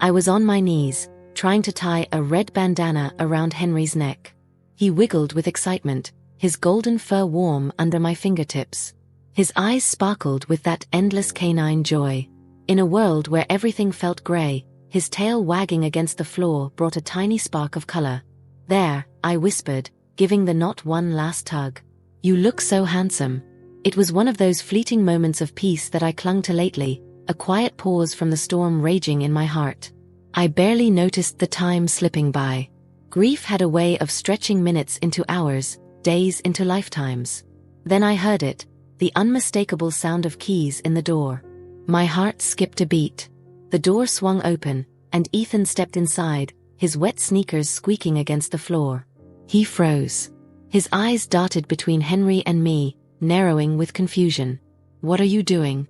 I was on my knees, trying to tie a red bandana around Henry's neck. He wiggled with excitement, his golden fur warm under my fingertips. His eyes sparkled with that endless canine joy. In a world where everything felt gray, his tail wagging against the floor brought a tiny spark of color. "There," I whispered, giving the knot one last tug. "You look so handsome." It was one of those fleeting moments of peace that I clung to lately, a quiet pause from the storm raging in my heart. I barely noticed the time slipping by. Grief had a way of stretching minutes into hours, days into lifetimes. Then I heard it, the unmistakable sound of keys in the door. My heart skipped a beat. The door swung open, and Ethan stepped inside, his wet sneakers squeaking against the floor. He froze. His eyes darted between Henry and me, narrowing with confusion. "What are you doing?"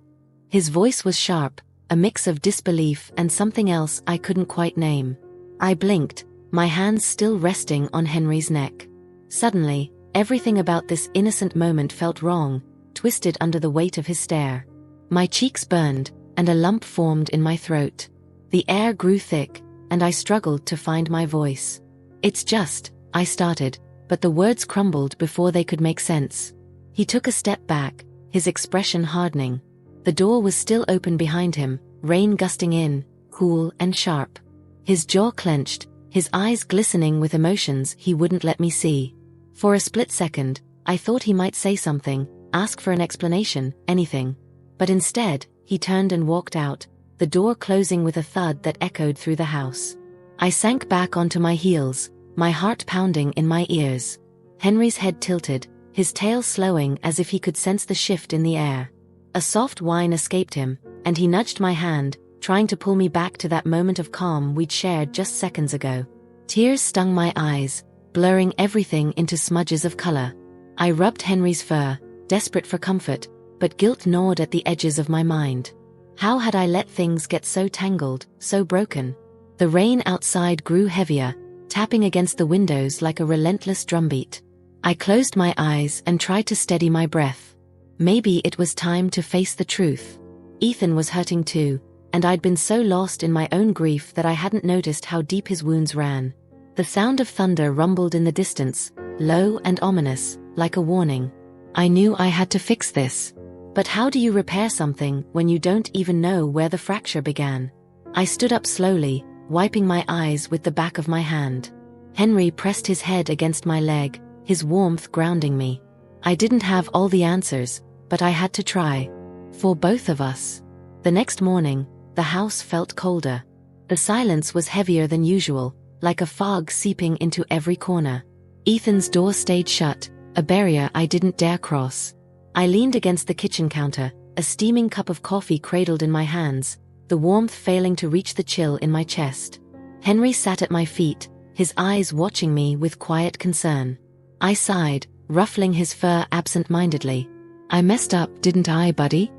His voice was sharp, a mix of disbelief and something else I couldn't quite name. I blinked, my hands still resting on Henry's neck. Suddenly, everything about this innocent moment felt wrong, twisted under the weight of his stare. My cheeks burned, and a lump formed in my throat. The air grew thick, and I struggled to find my voice. "It's just," I started, but the words crumbled before they could make sense. He took a step back, his expression hardening. The door was still open behind him, rain gusting in, cool and sharp. His jaw clenched, his eyes glistening with emotions he wouldn't let me see. For a split second, I thought he might say something, ask for an explanation, anything. But instead, he turned and walked out, the door closing with a thud that echoed through the house. I sank back onto my heels, my heart pounding in my ears. Henry's head tilted, his tail slowing as if he could sense the shift in the air. A soft whine escaped him, and he nudged my hand, trying to pull me back to that moment of calm we'd shared just seconds ago. Tears stung my eyes, blurring everything into smudges of color. I rubbed Henry's fur, desperate for comfort, but guilt gnawed at the edges of my mind. How had I let things get so tangled, so broken? The rain outside grew heavier, tapping against the windows like a relentless drumbeat. I closed my eyes and tried to steady my breath. Maybe it was time to face the truth. Ethan was hurting too, and I'd been so lost in my own grief that I hadn't noticed how deep his wounds ran. The sound of thunder rumbled in the distance, low and ominous, like a warning. I knew I had to fix this. But how do you repair something when you don't even know where the fracture began? I stood up slowly, wiping my eyes with the back of my hand. Henry pressed his head against my leg, his warmth grounding me. I didn't have all the answers, but I had to try. For both of us. The next morning, the house felt colder. The silence was heavier than usual, like a fog seeping into every corner. Ethan's door stayed shut, a barrier I didn't dare cross. I leaned against the kitchen counter, a steaming cup of coffee cradled in my hands, the warmth failing to reach the chill in my chest. Henry sat at my feet, his eyes watching me with quiet concern. I sighed, ruffling his fur absent-mindedly. "I messed up, didn't I, buddy?"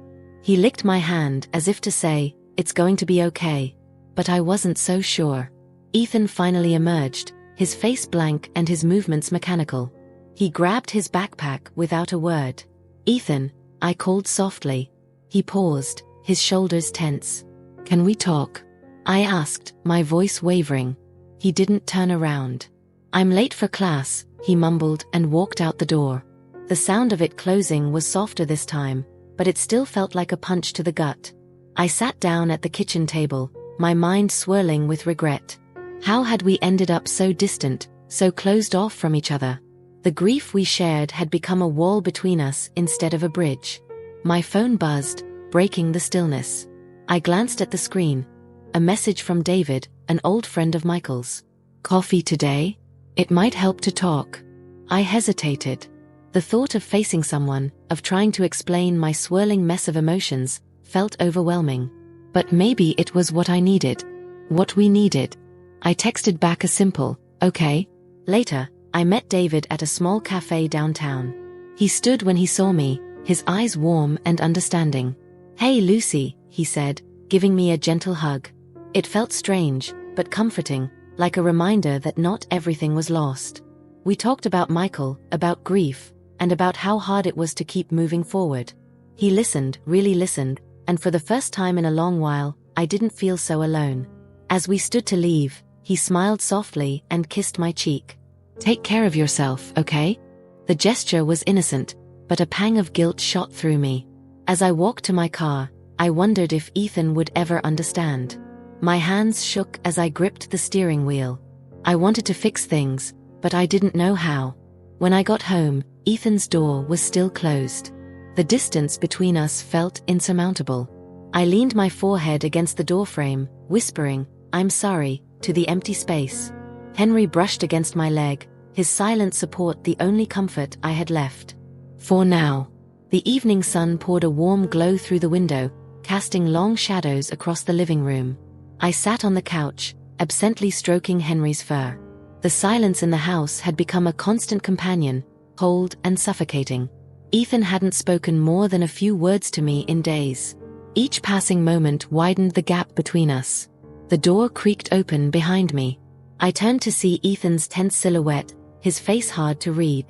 He licked my hand as if to say, "It's going to be okay." But I wasn't so sure. Ethan finally emerged, his face blank and his movements mechanical. He grabbed his backpack without a word. "Ethan," I called softly. He paused, his shoulders tense. "Can we talk?" I asked, my voice wavering. He didn't turn around. "I'm late for class," he mumbled and walked out the door. The sound of it closing was softer this time, but it still felt like a punch to the gut. I sat down at the kitchen table, my mind swirling with regret. How had we ended up so distant, so closed off from each other? The grief we shared had become a wall between us instead of a bridge. My phone buzzed, breaking the stillness. I glanced at the screen. A message from David, an old friend of Michael's. "Coffee today? It might help to talk." I hesitated. The thought of facing someone, of trying to explain my swirling mess of emotions, felt overwhelming. But maybe it was what I needed. What we needed. I texted back a simple, "Okay." Later, I met David at a small cafe downtown. He stood when he saw me, his eyes warm and understanding. "Hey Lucy," he said, giving me a gentle hug. It felt strange, but comforting, like a reminder that not everything was lost. We talked about Michael, about grief, and about how hard it was to keep moving forward. He listened, really listened, and for the first time in a long while, I didn't feel so alone. As we stood to leave, he smiled softly and kissed my cheek. "Take care of yourself, okay?" The gesture was innocent, but a pang of guilt shot through me. As I walked to my car, I wondered if Ethan would ever understand. My hands shook as I gripped the steering wheel. I wanted to fix things, but I didn't know how. When I got home, Ethan's door was still closed. The distance between us felt insurmountable. I leaned my forehead against the doorframe, whispering, "I'm sorry," to the empty space. Henry brushed against my leg, his silent support the only comfort I had left. For now. The evening sun poured a warm glow through the window, casting long shadows across the living room. I sat on the couch, absently stroking Henry's fur. The silence in the house had become a constant companion, cold and suffocating. Ethan hadn't spoken more than a few words to me in days. Each passing moment widened the gap between us. The door creaked open behind me. I turned to see Ethan's tense silhouette, his face hard to read.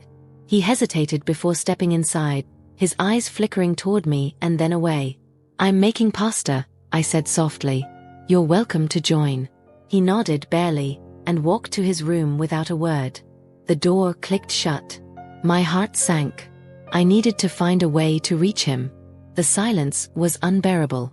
He hesitated before stepping inside, his eyes flickering toward me and then away. "I'm making pasta," I said softly. "You're welcome to join." He nodded barely, and walked to his room without a word. The door clicked shut. My heart sank. I needed to find a way to reach him. The silence was unbearable.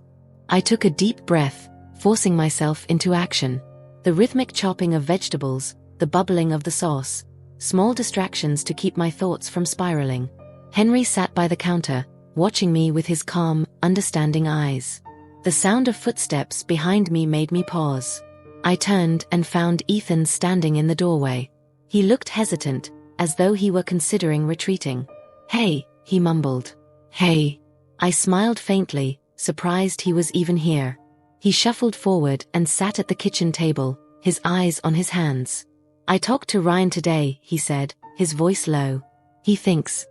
I took a deep breath, forcing myself into action. The rhythmic chopping of vegetables, the bubbling of the sauce, small distractions to keep my thoughts from spiraling. Henry sat by the counter, watching me with his calm, understanding eyes. The sound of footsteps behind me made me pause. I turned and found Ethan standing in the doorway. He looked hesitant, as though he were considering retreating. "Hey," he mumbled. "Hey." I smiled faintly, surprised he was even here. He shuffled forward and sat at the kitchen table, his eyes on his hands. "I talked to Ryan today," he said, his voice low. "He thinks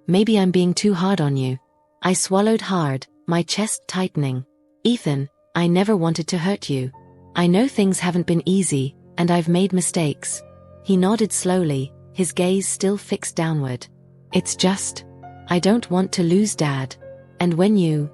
maybe I'm being too hard on you." I swallowed hard, my chest tightening. "Ethan, I never wanted to hurt you. I know things haven't been easy, and I've made mistakes." He nodded slowly, his gaze still fixed downward. "It's just, I don't want to lose Dad. And when you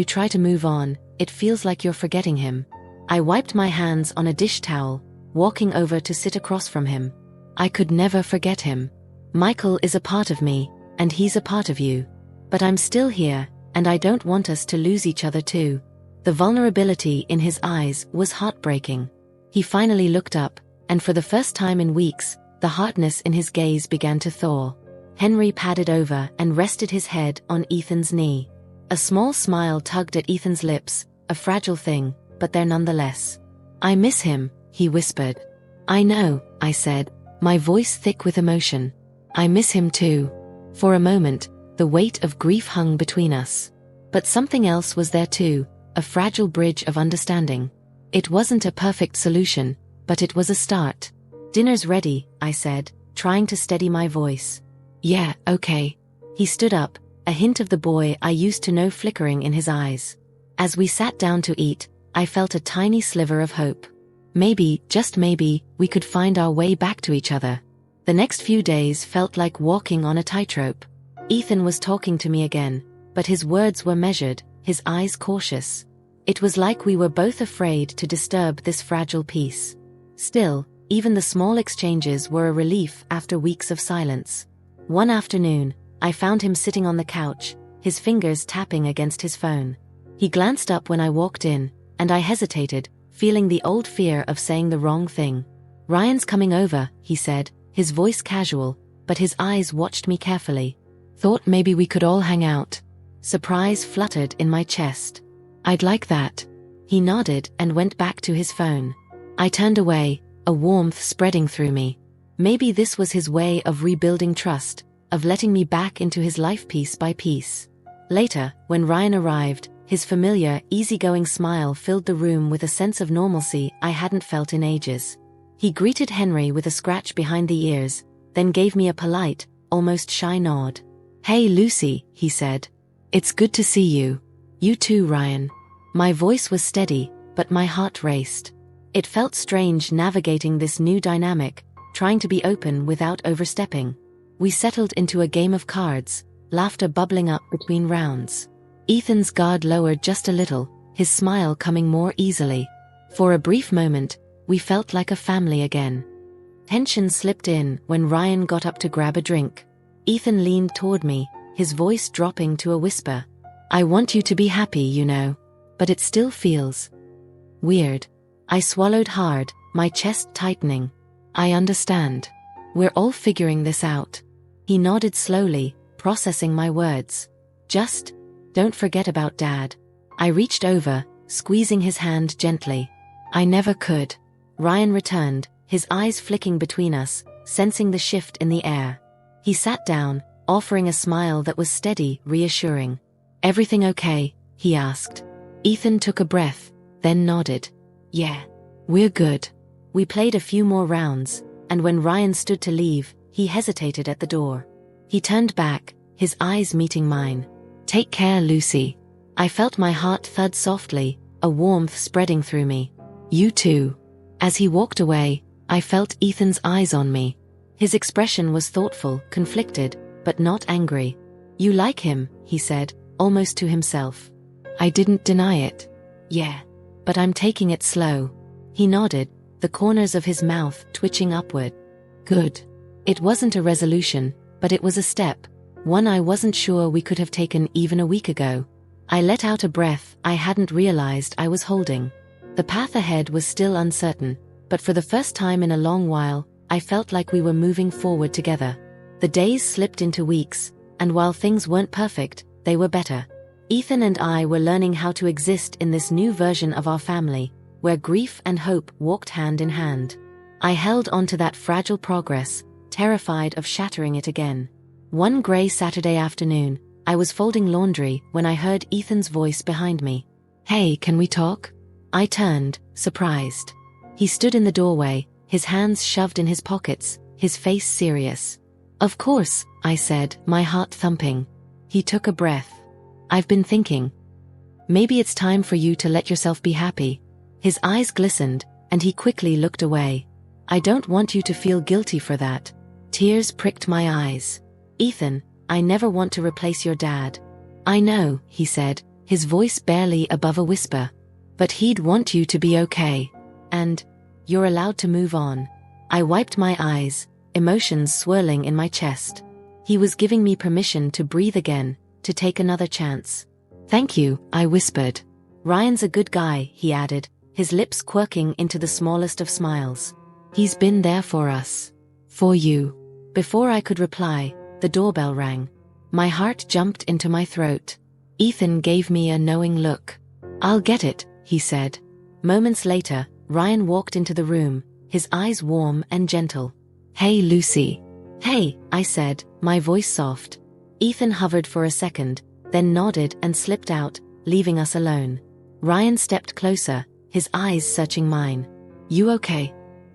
try to move on, it feels like you're forgetting him." I wiped my hands on a dish towel, walking over to sit across from him. "I could never forget him. Michael is a part of me, and he's a part of you. But I'm still here, and I don't want us to lose each other too." The vulnerability in his eyes was heartbreaking. He finally looked up, and for the first time in weeks, the hardness in his gaze began to thaw. Henry padded over and rested his head on Ethan's knee. A small smile tugged at Ethan's lips, a fragile thing, but there nonetheless. "I miss him," he whispered. "I know," I said, my voice thick with emotion. "I miss him too." For a moment, the weight of grief hung between us. But something else was there too, a fragile bridge of understanding. It wasn't a perfect solution, but it was a start. "Dinner's ready," I said, trying to steady my voice. "Yeah, okay." He stood up, a hint of the boy I used to know flickering in his eyes. As we sat down to eat, I felt a tiny sliver of hope. Maybe, just maybe, we could find our way back to each other. The next few days felt like walking on a tightrope. Ethan was talking to me again, but his words were measured, his eyes cautious. It was like we were both afraid to disturb this fragile peace. Still, even the small exchanges were a relief after weeks of silence. One afternoon, I found him sitting on the couch, his fingers tapping against his phone. He glanced up when I walked in, and I hesitated, feeling the old fear of saying the wrong thing. "Ryan's coming over," he said, his voice casual, but his eyes watched me carefully. "Thought maybe we could all hang out." Surprise fluttered in my chest. "I'd like that." He nodded and went back to his phone. I turned away, a warmth spreading through me. Maybe this was his way of rebuilding trust, of letting me back into his life piece by piece. Later, when Ryan arrived, his familiar, easygoing smile filled the room with a sense of normalcy I hadn't felt in ages. He greeted Henry with a scratch behind the ears, then gave me a polite, almost shy nod. "Hey Lucy," he said. "It's good to see you." "You too, Ryan." My voice was steady, but my heart raced. It felt strange navigating this new dynamic, trying to be open without overstepping. We settled into a game of cards, laughter bubbling up between rounds. Ethan's guard lowered just a little, his smile coming more easily. For a brief moment, we felt like a family again. Tension slipped in when Ryan got up to grab a drink. Ethan leaned toward me, his voice dropping to a whisper. I want you to be happy, you know. But it still feels weird. I swallowed hard, my chest tightening. I understand. We're all figuring this out. He nodded slowly, processing my words. Just don't forget about Dad. I reached over, squeezing his hand gently. I never could. Ryan returned, his eyes flicking between us, sensing the shift in the air. He sat down, offering a smile that was steady, reassuring. Everything okay? He asked. Ethan took a breath, then nodded. Yeah, we're good. We played a few more rounds, and when Ryan stood to leave, he hesitated at the door. He turned back, his eyes meeting mine. Take care, Lucy. I felt my heart thud softly, a warmth spreading through me. You too. As he walked away, I felt Ethan's eyes on me. His expression was thoughtful, conflicted, but not angry. You like him, he said, almost to himself. I didn't deny it. Yeah, but I'm taking it slow. He nodded, the corners of his mouth twitching upward. Good. It wasn't a resolution, but it was a step, one I wasn't sure we could have taken even a week ago. I let out a breath I hadn't realized I was holding. The path ahead was still uncertain, but for the first time in a long while, I felt like we were moving forward together. The days slipped into weeks, and while things weren't perfect, they were better. Ethan and I were learning how to exist in this new version of our family, where grief and hope walked hand in hand. I held on to that fragile progress, terrified of shattering it again. One gray Saturday afternoon, I was folding laundry when I heard Ethan's voice behind me. Hey, can we talk? I turned, surprised. He stood in the doorway, his hands shoved in his pockets, his face serious. Of course, I said, my heart thumping. He took a breath. I've been thinking. Maybe it's time for you to let yourself be happy. His eyes glistened, and he quickly looked away. I don't want you to feel guilty for that. Tears pricked my eyes. Ethan, I never want to replace your dad. I know, he said, his voice barely above a whisper. But he'd want you to be okay. And you're allowed to move on. I wiped my eyes, emotions swirling in my chest. He was giving me permission to breathe again, to take another chance. Thank you, I whispered. Ryan's a good guy, he added, his lips quirking into the smallest of smiles. He's been there for us. For you. Before I could reply, the doorbell rang. My heart jumped into my throat. Ethan gave me a knowing look. I'll get it, he said. Moments later, Ryan walked into the room, his eyes warm and gentle. Hey, Lucy. Hey, I said, my voice soft. Ethan hovered for a second, then nodded and slipped out, leaving us alone. Ryan stepped closer, his eyes searching mine. You okay?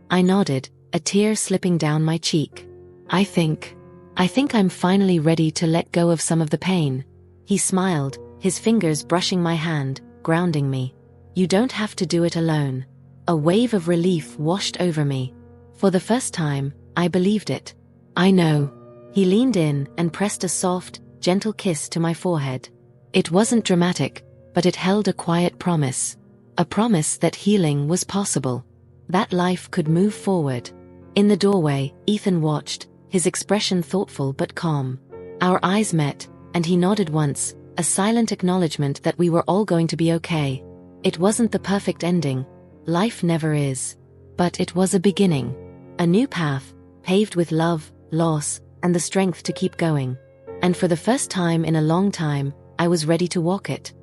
I nodded, a tear slipping down my cheek. I think I'm finally ready to let go of some of the pain. He smiled, his fingers brushing my hand, grounding me. You don't have to do it alone. A wave of relief washed over me. For the first time, I believed it. I know. He leaned in and pressed a soft, gentle kiss to my forehead. It wasn't dramatic, but it held a quiet promise. A promise that healing was possible. That life could move forward. In the doorway, Ethan watched, his expression thoughtful but calm. Our eyes met, and he nodded once, a silent acknowledgement that we were all going to be okay. It wasn't the perfect ending. Life never is. But it was a beginning. A new path, paved with love, loss, and the strength to keep going. And for the first time in a long time, I was ready to walk it.